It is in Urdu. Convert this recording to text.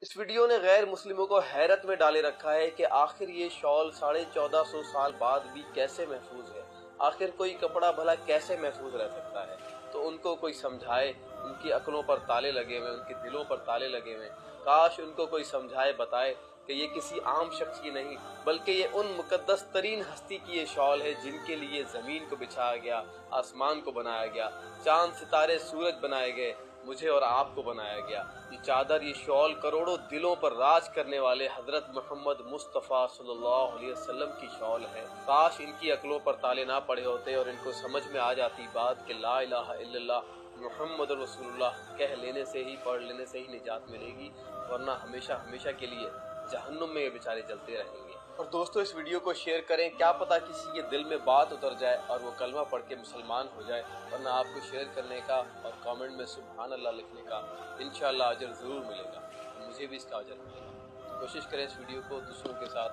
اس ویڈیو نے غیر مسلموں کو حیرت میں ڈالے رکھا ہے کہ آخر یہ شال 1450 سال بعد بھی کیسے محفوظ ہے۔ آخر کوئی کپڑا بھلا کیسے محفوظ رہ سکتا ہے؟ تو ان کو کوئی سمجھائے، ان کی عقلوں پر تالے لگے ہوئے، ان کے دلوں پر تالے لگے ہوئے۔ کاش ان کو کوئی سمجھائے، بتائے کہ یہ کسی عام شخص کی نہیں بلکہ یہ ان مقدس ترین ہستی کی یہ شال ہے جن کے لیے زمین کو بچھایا گیا، آسمان کو بنایا گیا، چاند ستارے سورج بنائے گئے، مجھے اور آپ کو بنایا گیا۔ یہ چادر، یہ شال کروڑوں دلوں پر راج کرنے والے حضرت محمد مصطفیٰ صلی اللہ علیہ وسلم کی شال ہے۔ کاش ان کی عقلوں پر تالے نہ پڑے ہوتے اور ان کو سمجھ میں آ جاتی بات کہ لا الہ الا اللہ محمد رسول اللہ کہہ لینے سے ہی، پڑھ لینے سے ہی نجات ملے گی، ورنہ ہمیشہ ہمیشہ کے لیے جہنم میں یہ بیچارے جلتے رہیں گے۔ اور دوستو اس ویڈیو کو شیئر کریں، کیا پتا کسی کے دل میں بات اتر جائے اور وہ کلمہ پڑھ کے مسلمان ہو جائے۔ ورنہ آپ کو شیئر کرنے کا اور کامنٹ میں سبحان اللہ لکھنے کا انشاءاللہ اجر ضرور ملے گا، مجھے بھی اس کا اجر ملے گا۔ کوشش کریں اس ویڈیو کو دوسروں کے ساتھ